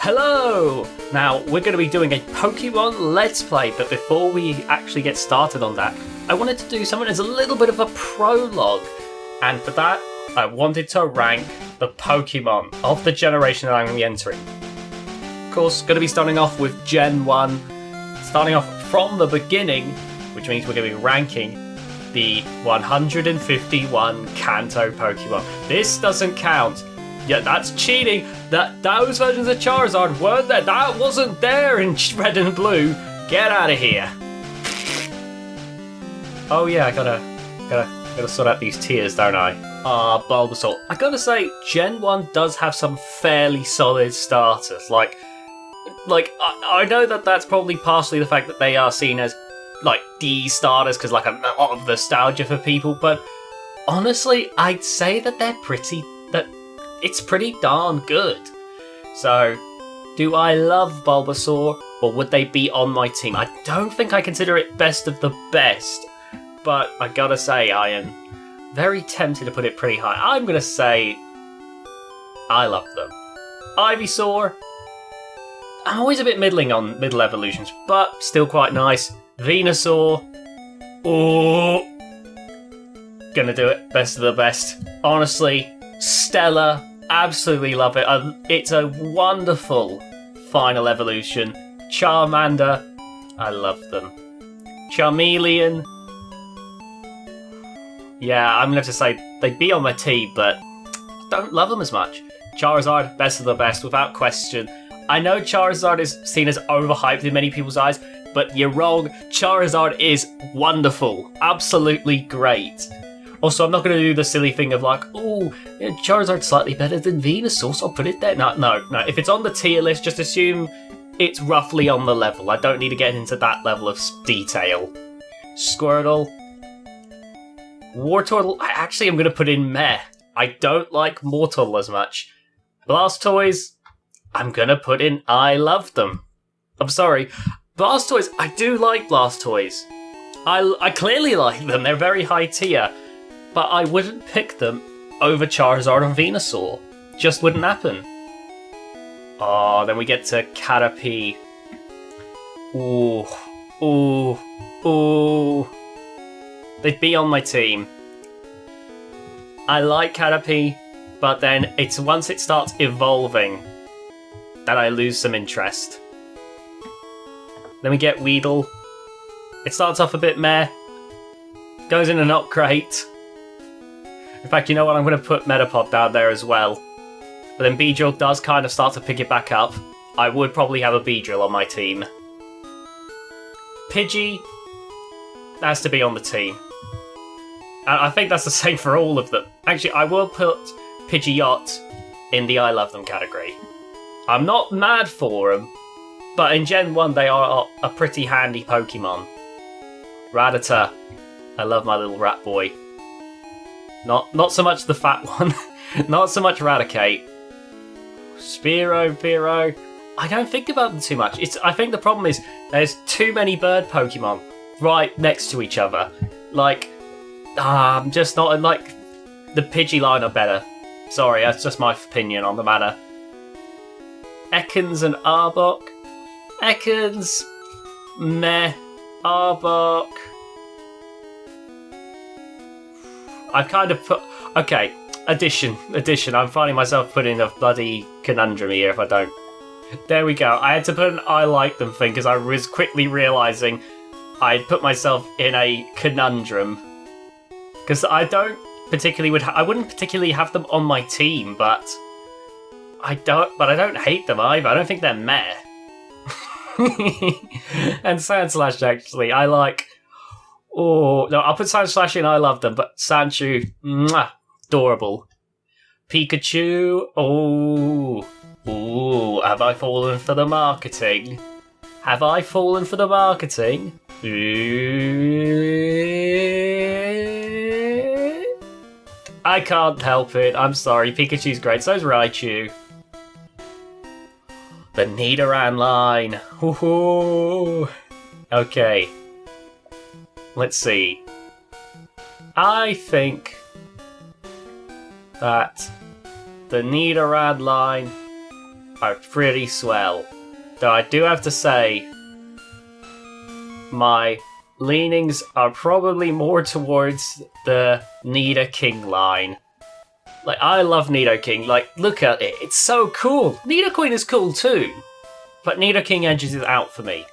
Hello! Now, we're going to be doing a Pokemon Let's Play, but before we actually get started on that, I wanted to do something as a little bit of a prologue. And for that, I wanted to rank the Pokemon of the generation that I'm going to be entering. Of course, going to be starting off with Gen 1, starting off from the beginning, which means we're going to be ranking the 151 Kanto Pokemon. This doesn't count. Yeah, that's cheating. Those versions of Charizard weren't there. That wasn't there in red and blue. Get out of here. Oh yeah, I gotta sort out these tiers, don't I? Bulbasaur. I gotta say, Gen 1 does have some fairly solid starters. Like I know that that's probably partially the fact that they are seen as like D starters because like a lot of nostalgia for people, but honestly, I'd say that it's pretty darn good. So, do I love Bulbasaur, or would they be on my team? I don't think I consider it best of the best, but I gotta say, I am very tempted to put it pretty high. I'm gonna say I love them. Ivysaur, I'm always a bit middling on middle evolutions, but still quite nice. Venusaur, oh, gonna do it, best of the best. Honestly, Stella, absolutely love it. It's a wonderful final evolution. Charmander, I love them. Charmeleon, yeah, I'm going to say they'd be on my team, but don't love them as much. Charizard, best of the best, without question. I know Charizard is seen as overhyped in many people's eyes, but you're wrong. Charizard is wonderful. Absolutely great. Also, I'm not going to do the silly thing of like, oh, yeah, Charizard's slightly better than Venusaur, so I'll put it there. No. If it's on the tier list, just assume it's roughly on the level. I don't need to get into that level of detail. Squirtle. Wartortle, I actually am going to put in meh. I don't like Mortal as much. Blastoise, I'm going to put in I love them. I'm sorry. Blastoise, I do like Blastoise. I clearly like them. They're very high tier. But I wouldn't pick them over Charizard and Venusaur. Just wouldn't happen. Oh, then we get to Caterpie. Ooh. They'd be on my team. I like Caterpie, but then it's once it starts evolving that I lose some interest. Then we get Weedle. It starts off a bit meh. Goes in a not great. In fact, you know what? I'm going to put Metapod down there as well. But then Beedrill does kind of start to pick it back up. I would probably have a Beedrill on my team. Pidgey has to be on the team. And I think that's the same for all of them. Actually, I will put Pidgeot in the I love them category. I'm not mad for them, but in Gen 1 they are a pretty handy Pokemon. Rattata. I love my little rat boy. Not so much the fat one. Not so much Raticate. Spearow. I don't think about them too much. I think the problem is there's too many bird Pokemon right next to each other. Like, I'm just not like the Pidgey line are better. Sorry, that's just my opinion on the matter. Ekans and Arbok. Ekans, meh. Arbok. I've kind of put... Okay, addition. I'm finding myself putting a bloody conundrum here if I don't. There we go. I had to put an I like them thing because I was quickly realising I'd put myself in a conundrum. Because I wouldn't particularly have them on my team, but I don't hate them either. I don't think they're meh. And Sandslash, actually, I like... Oh, no, I'll put Sandslash in, I love them, but Sandshrew, mwah, adorable. Pikachu, oh, have I fallen for the marketing? I can't help it, I'm sorry, Pikachu's great, so's Raichu. The Nidoran line, ooh. Okay. Let's see. I think that the Nidoran line are pretty swell. Though I do have to say, my leanings are probably more towards the Nidoking line. Like, I love Nidoking. Like, look at it. It's so cool. Nidoqueen is cool too. But Nidoking edges it out for me.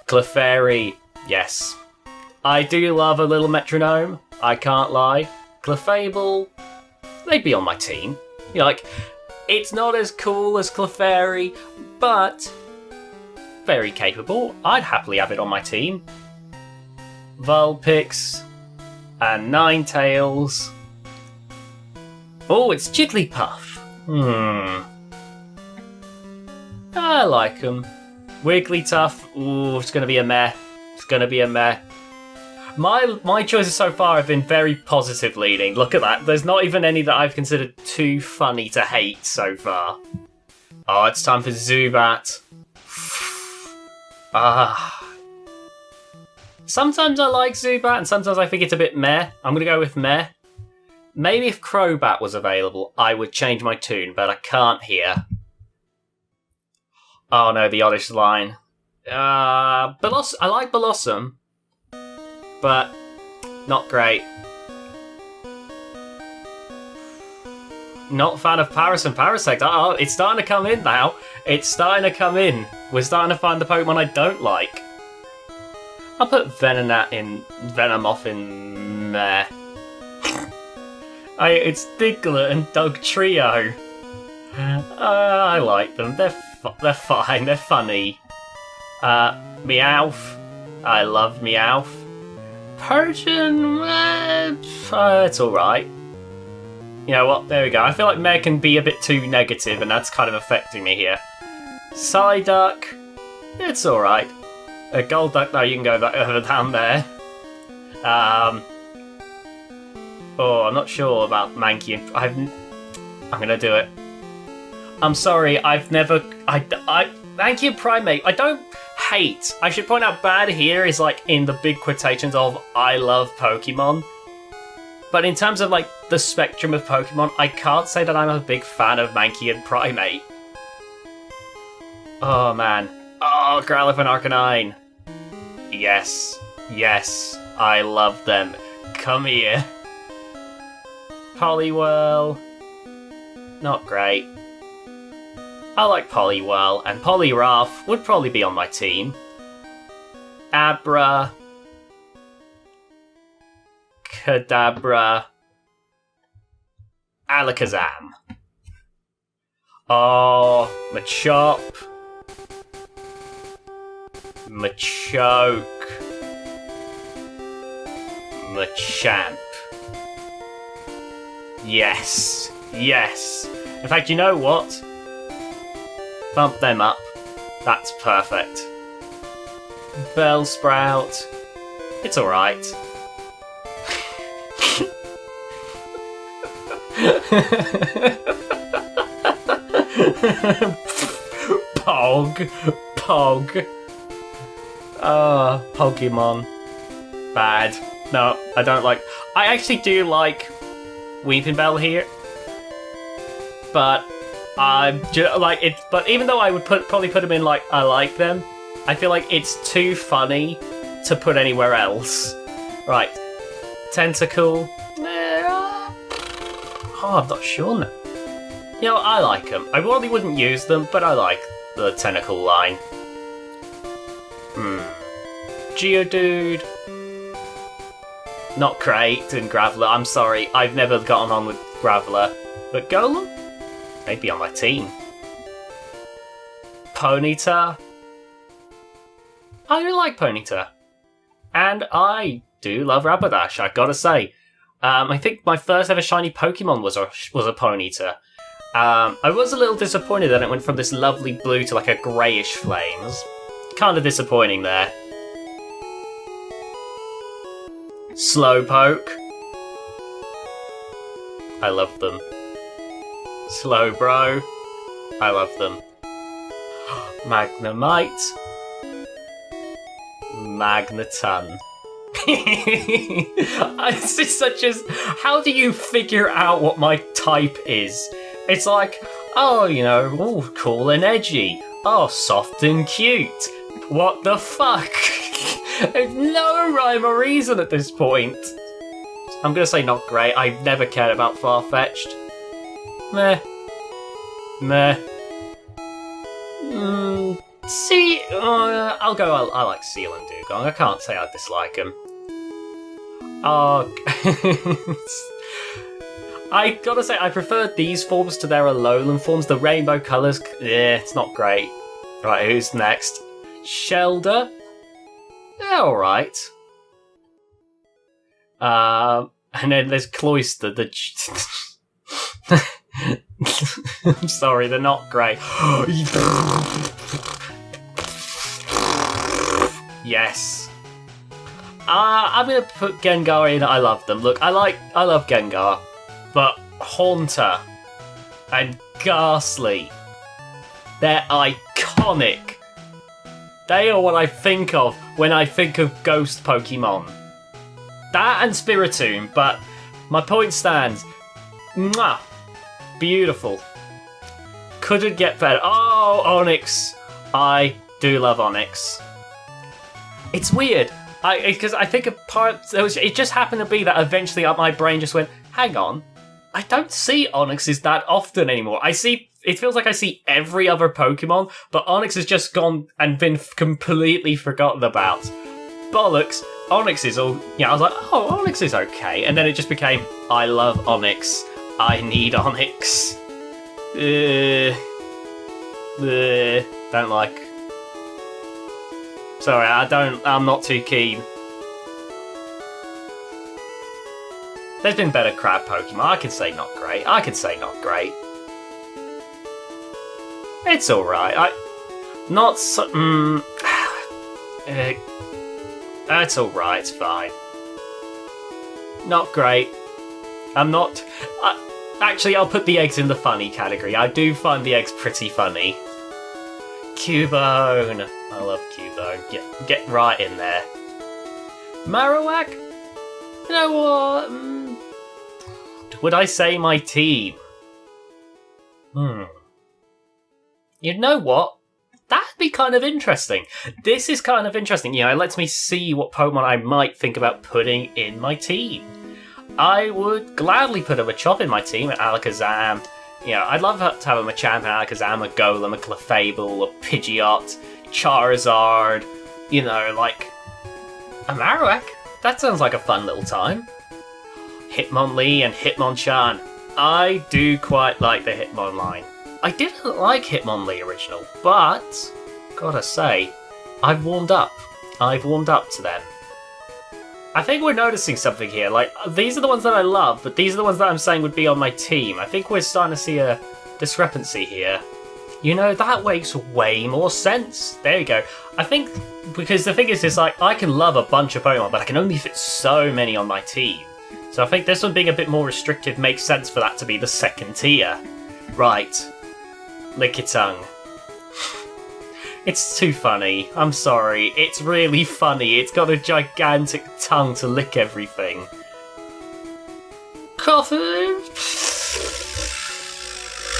Clefairy. Yes. I do love a little metronome. I can't lie. Clefable. They'd be on my team. You know, like, it's not as cool as Clefairy, but very capable. I'd happily have it on my team. Vulpix. And Ninetales. Oh, it's Jigglypuff. I like them. Wigglytuff. Ooh, it's going to be a meh. It's going to be a meh. My choices so far have been very positive leading. Look at that. There's not even any that I've considered too funny to hate so far. Oh, it's time for Zubat. Sometimes I like Zubat, and sometimes I think it's a bit meh. I'm going to go with meh. Maybe if Crobat was available, I would change my tune, but I can't here. Oh no, the Oddish line. I like Blossom, but not great. Not a fan of Paras and Parasect. Oh, it's starting to come in now. It's starting to come in. We're starting to find the Pokemon I don't like. I'll put Venomoth in there. It's Diglett and Doug Trio. I like them. They're fine. They're funny. Meowth. I love Meowth. Persian. It's alright. You know what? There we go. I feel like Meh can be a bit too negative, and that's kind of affecting me here. Psyduck. It's alright. Golduck, though, you can go over down there. Oh, I'm not sure about Mankey. I'm gonna do it. I'm sorry, Mankey and Primate, I don't hate. I should point out bad here is like in the big quotations of I love Pokemon. But in terms of like the spectrum of Pokemon, I can't say that I'm a big fan of Mankey and Primate. Oh man. Oh, Growlithe and Arcanine. Yes. Yes. I love them. Come here. Poliwhirl. Not great. I like Poliwhirl, and Poliwrath would probably be on my team. Abra. Kadabra. Alakazam. Oh, Machop. Machoke. Machamp. Yes. Yes. In fact, you know what? Bump them up. That's perfect. Bellsprout. It's alright. Pog. Pog. Pokemon. Bad. No, I don't like... I actually do like Weeping Bell here. But I'm like it. But even though I would probably put them in like I like them, I feel like it's too funny to put anywhere else. Right, Tentacool. Oh, I'm not sure now. You know, I like them. I probably wouldn't use them, but I like the Tentacool line. Geodude. Not great in Graveler. I'm sorry, I've never gotten on with Graveler. But Golem? They'd be on my team. Ponyta. I do like Ponyta. And I do love Rapidash, I gotta say. I think my first ever shiny Pokemon was a Ponyta. I was a little disappointed that it went from this lovely blue to like a greyish flame. It was kind of disappointing there. Slowpoke. I love them. Slowbro. I love them. Magnemite. Magneton. It's just such as... How do you figure out what my type is? It's like, Oh, you know, ooh, cool and edgy. Oh, soft and cute. What the fuck? There's no rhyme or reason at this point. I'm gonna say not great. I've never cared about Farfetch'd. Meh. Meh. See, I'll go. I like Seal and Dugong. I can't say I dislike him. Oh, I gotta say I prefer these forms to their Alolan forms. The rainbow colours, yeah, it's not great. Right, who's next? Shelder. Yeah, all right. And then there's Cloyster. I'm sorry, they're not great. Yes. I'm gonna put Gengar in. I love them. Look, I love Gengar, but Haunter and Ghastly, they're iconic. They are what I think of when I think of ghost Pokemon. That and Spiritomb, but my point stands. Mwah! Beautiful. Couldn't get better. Oh, Onyx. I do love Onyx. It's weird. Because I think it just happened to be that eventually my brain just went, hang on, I don't see Onyxes that often anymore. It feels like I see every other Pokemon, but Onyx has just gone and been completely forgotten about. Bollocks, Onyx is all, I was like, oh, Onyx is okay. And then it just became, I love Onyx. I need Onyx. Don't like. Sorry, I'm not too keen. There's been better crab Pokemon. I can say not great. It's alright. It's alright, it's fine. Not great. Actually, I'll put the eggs in the funny category. I do find the eggs pretty funny. Cubone. I love Cubone. Get right in there. Marowak? You know what? Would I say my team? You know what? That'd be kind of interesting. This is kind of interesting. It lets me see what Pokemon I might think about putting in my team. I would gladly put a Machop in my team, an Alakazam. I'd love to have a Machamp, an Alakazam, a Golem, a Clefable, a Pidgeot, Charizard, like a Marowak. That sounds like a fun little time. Hitmonlee and Hitmonchan. I do quite like the Hitmon line. I didn't like Hitmonlee original, but gotta say, I've warmed up. To them. I think we're noticing something here. Like, these are the ones that I love, but these are the ones that I'm saying would be on my team. I think we're starting to see a discrepancy here. That makes way more sense. There you go. I think, because the thing is, it's like, I can love a bunch of Pokemon, but I can only fit so many on my team. So I think this one being a bit more restrictive makes sense for that to be the second tier. Right. Lickitung. It's too funny. I'm sorry. It's really funny. It's got a gigantic tongue to lick everything. Coffee.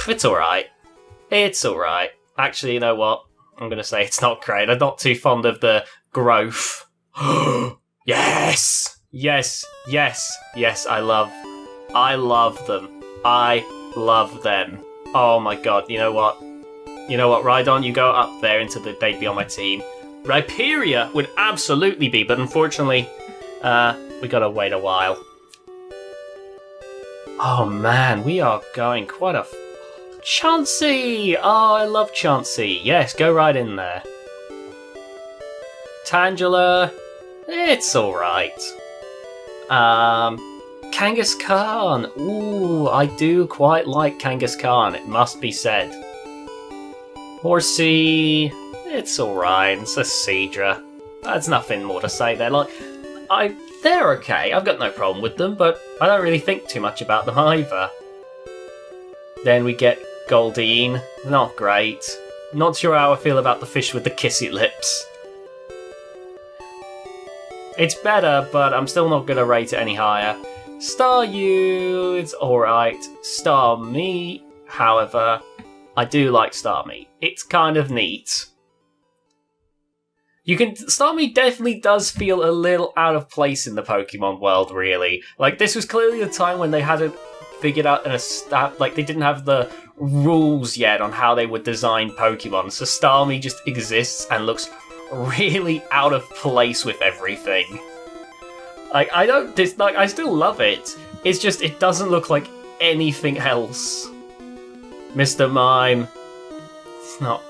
It's alright. Actually, you know what? I'm going to say it's not great. I'm not too fond of the growth. Yes! Yes, I love them. I love them. Oh my god, you know what? Rhydon, you go up there they'd be on my team. Rhyperior would absolutely be, but unfortunately, we gotta wait a while. Oh man, we are going quite a... Chansey! Oh, I love Chansey. Yes, go right in there. Tangela, it's alright. Kangaskhan. Ooh, I do quite like Kangaskhan, it must be said. Horsey, it's alright. It's a Seadra. There's nothing more to say there. They're okay. I've got no problem with them, but I don't really think too much about them either. Then we get Goldeen. Not great. Not sure how I feel about the fish with the kissy lips. It's better, but I'm still not going to rate it any higher. Staryu, it's alright. Starmie, however, I do like Starmie. It's kind of neat. Starmie definitely does feel a little out of place in the Pokemon world, really. Like, this was clearly a time when they hadn't figured out they didn't have the rules yet on how they would design Pokemon, so Starmie just exists and looks really out of place with everything. Like, I still love it. It's just, it doesn't look like anything else. Mr. Mime. It's not...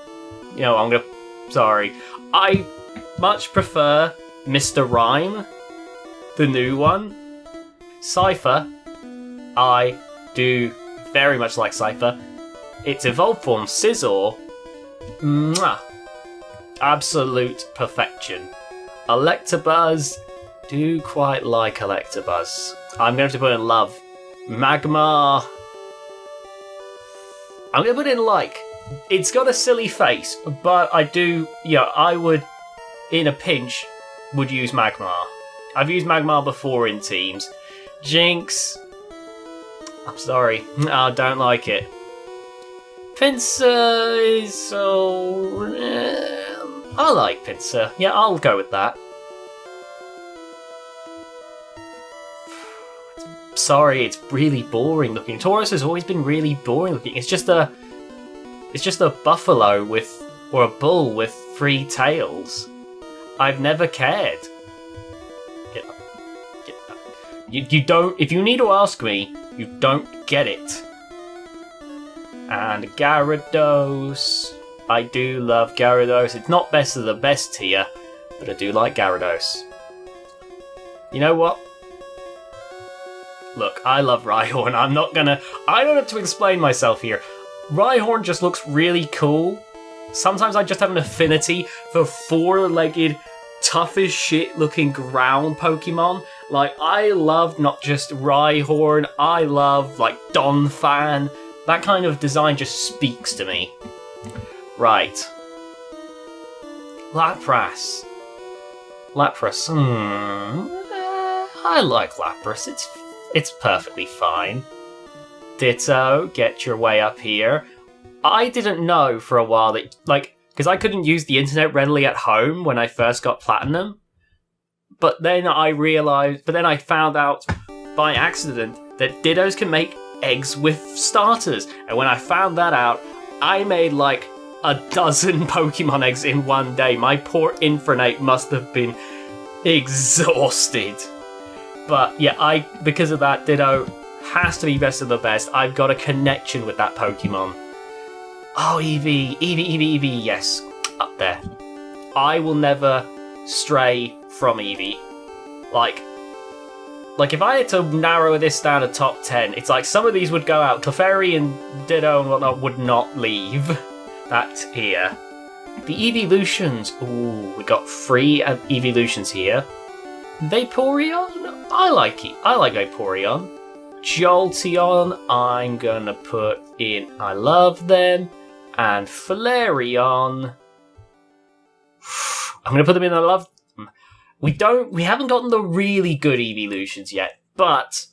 sorry. I much prefer Mr. Rhyme, the new one. Cypher. I do very much like Cypher. Its evolved form, Scizor. Mwah. Absolute perfection. Electabuzz. Do quite like Electabuzz. I'm going to have to put in love. Magmar. I'm going to put in like. It's got a silly face, but I would, in a pinch, would use Magmar. I've used Magmar before in teams. Jinx. I'm sorry. I don't like it. Pinsir is so... I like Pinsir. Yeah, I'll go with that. Sorry, it's really boring looking. Tauros has always been really boring looking. It's just a buffalo or a bull with 3 tails. I've never cared. Get up. Get up. You don't. If you need to ask me, you don't get it. And Gyarados. I do love Gyarados. It's not best of the best tier, but I do like Gyarados. You know what? Look, I love Rhyhorn. I don't have to explain myself here. Rhyhorn just looks really cool. Sometimes I just have an affinity for 4-legged, tough as shit looking ground Pokemon. Like, I love not just Rhyhorn, I love, like, Donphan. That kind of design just speaks to me. Right. Lapras. I like Lapras. It's perfectly fine. Ditto, get your way up here. I didn't know for a while that, because I couldn't use the internet readily at home when I first got Platinum. But then I found out by accident that Dittos can make eggs with starters. And when I found that out, I made like a dozen Pokemon eggs in one day. My poor Infernape must have been exhausted. But yeah, because of that, Ditto has to be best of the best. I've got a connection with that Pokemon. Oh, Eevee, yes, up there. I will never stray from Eevee. Like if I had to narrow this down to top 10, it's like some of these would go out. Clefairy and Ditto and whatnot would not leave that here. The Eeveelutions. Ooh, we got 3 Eeveelutions here. Vaporeon? I like Vaporeon. Jolteon, I'm gonna put in I love them. And Flareon, I'm gonna put them in I love them. We haven't gotten the really good Eeveelutions yet, but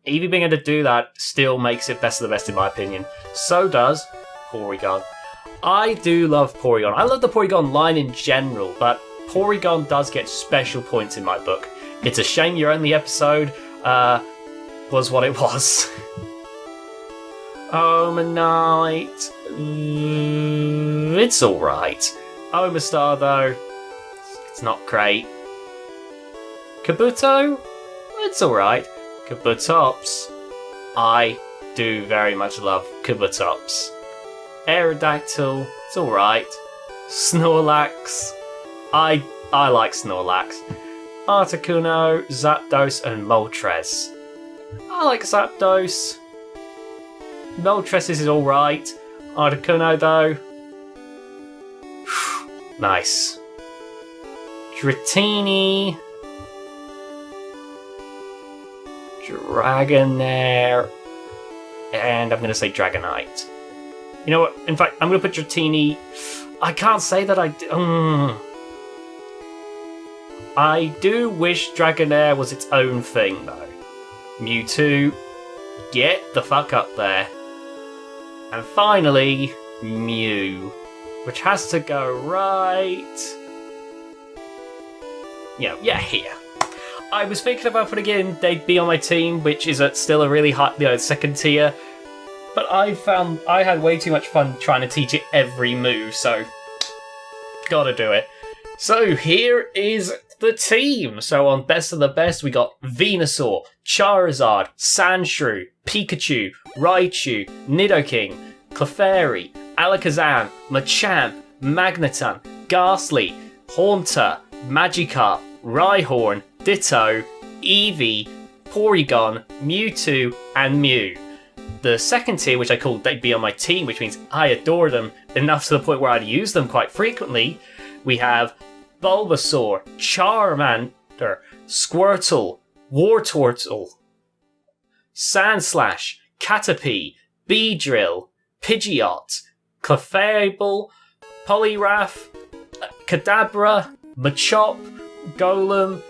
Eevee being able to do that still makes it best of the best in my opinion. So does Porygon. I do love Porygon. I love the Porygon line in general, but Porygon does get special points in my book. It's a shame your only episode was what it was. Omanite. It's alright. Omastar, though, it's not great. Kabuto? It's alright. Kabutops. I do very much love Kabutops. Aerodactyl. It's alright. Snorlax. I like Snorlax. Articuno, Zapdos, and Moltres. I like Zapdos. Moltres is alright. Articuno, though. Nice. Dratini. Dragonair. And I'm going to say Dragonite. You know what? In fact, I'm going to put Dratini. I can't say that I do wish Dragonair was its own thing, though. Mewtwo, get the fuck up there. And finally, Mew, which has to go right... Yeah, here. I was thinking about putting in they'd be on my team, which is still a really high, second tier, but I found I had way too much fun trying to teach it every move, so gotta do it. So here is the team. So on Best of the Best, we got Venusaur, Charizard, Sandshrew, Pikachu, Raichu, Nidoking, Clefairy, Alakazam, Machamp, Magneton, Ghastly, Haunter, Magikarp, Rhyhorn, Ditto, Eevee, Porygon, Mewtwo, and Mew. The second tier, which I called They'd Be On My Team, which means I adore them enough to the point where I'd use them quite frequently, we have Bulbasaur, Charmander, Squirtle, Wartortle, Sandslash, Caterpie, Beedrill, Pidgeot, Clefable, Poliwrath, Kadabra, Machop, Golem,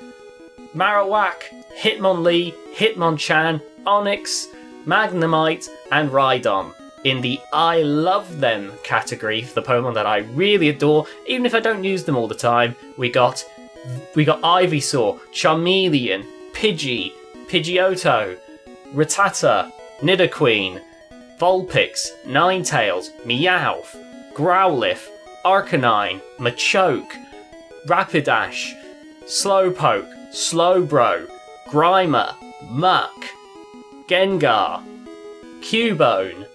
Marowak, Hitmonlee, Hitmonchan, Onyx, Magnemite, and Rhydon. In the I love them category, for the Pokemon that I really adore, even if I don't use them all the time, we got Ivysaur, Charmeleon, Pidgey, Pidgeotto, Rattata, Nidoqueen, Vulpix, Ninetales, Meowth, Growlithe, Arcanine, Machoke, Rapidash, Slowpoke, Slowbro, Grimer, Muck, Gengar, Cubone,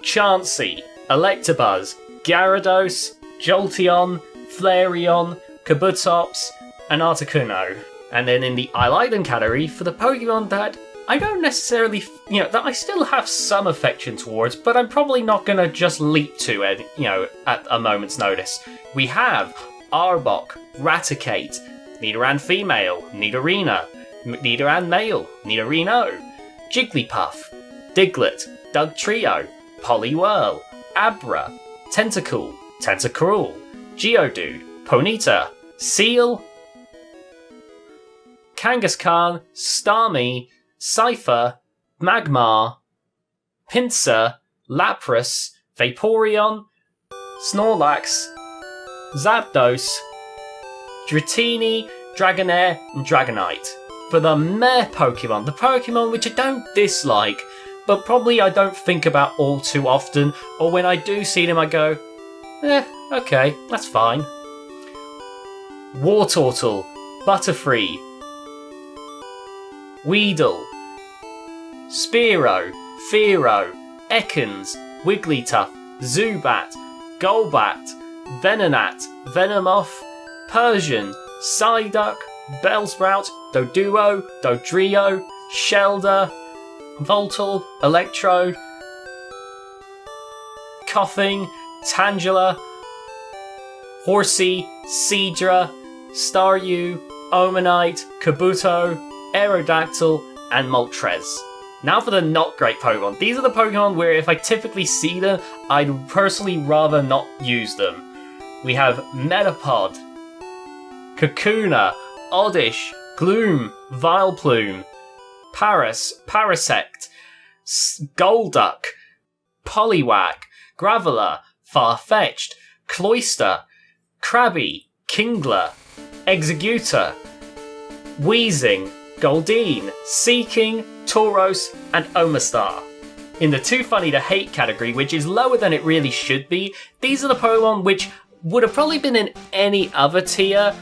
Chansey, Electabuzz, Gyarados, Jolteon, Flareon, Kabutops, and Articuno. And then in the I like them category, for the Pokemon that I don't necessarily, that I still have some affection towards, but I'm probably not going to just leap to it, at a moment's notice. We have Arbok, Raticate, Nidoran Female, Nidorina, Nidoran Male, Nidorino, Jigglypuff, Diglett, Dugtrio, Poliwhirl, Abra, Tentacool, Tentacruel, Geodude, Ponyta, Seal, Kangaskhan, Starmie, Cypher, Magmar, Pinsir, Lapras, Vaporeon, Snorlax, Zapdos, Dratini, Dragonair, and Dragonite. For the meh Pokemon, the Pokemon which I don't dislike, but probably I don't think about all too often, or when I do see them I go, okay, that's fine. Wartortle, Butterfree, Weedle, Spearow, Fearow, Ekans, Wigglytuff, Zubat, Golbat, Venonat, Venomoth, Persian, Psyduck, Bellsprout, Doduo, Dodrio, Shelder, Voltal, Electrode, Coughing, Tangela, Horsey, Seadra, Staryu, Omanite, Kabuto, Aerodactyl, and Moltres. Now for the not great Pokemon. These are the Pokemon where if I typically see them, I'd personally rather not use them. We have Metapod, Kakuna, Oddish, Gloom, Vileplume, Paras, Parasect, Golduck, Poliwag, Graveler, Farfetch'd, Cloyster, Krabby, Kingler, Executor, Weezing, Goldeen, Seeking, Tauros, and Omastar. In the too funny to hate category, which is lower than it really should be, these are the Pokemon which would have probably been in any other tier,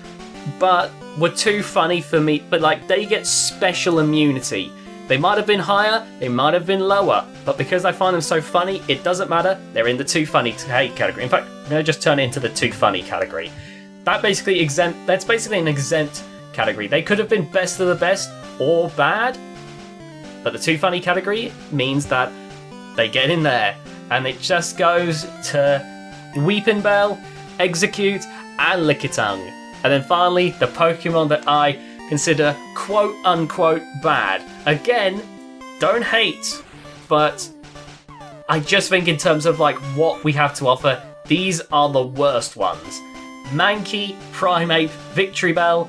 but were too funny for me, but they get special immunity. They might have been higher, they might have been lower, but because I find them so funny, it doesn't matter, they're in the too funny to hate category. In fact, I'm going to just turn it into the too funny category. That's basically an exempt category. They could have been best of the best or bad, but the too funny category means that they get in there, and it just goes to Weeping Bell, Execute, and Lickitung. And then finally, the Pokemon that I consider quote-unquote bad. Again, don't hate, but I just think in terms of what we have to offer, these are the worst ones. Mankey, Primeape, Victreebel,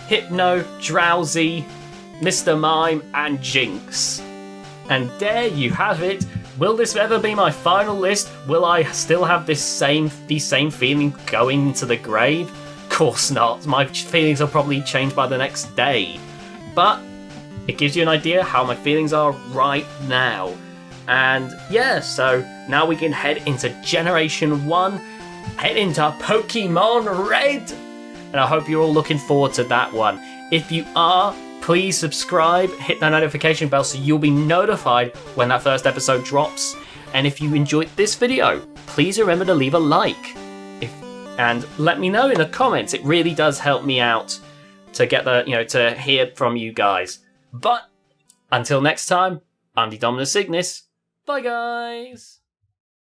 Hypno, Drowsy, Mr. Mime, and Jinx. And there you have it, will this ever be my final list? Will I still have these same feelings going into the grave? Of course not. My feelings will probably change by the next day. But it gives you an idea how my feelings are right now. And yeah, so now we can head into Generation 1, head into Pokemon Red. And I hope you're all looking forward to that one. If you are, please subscribe, hit that notification bell so you'll be notified when that first episode drops. And if you enjoyed this video, please remember to leave a like. And let me know in the comments. It really does help me out to get to hear from you guys. But until next time, I'm TheDominusIgnis. Bye guys!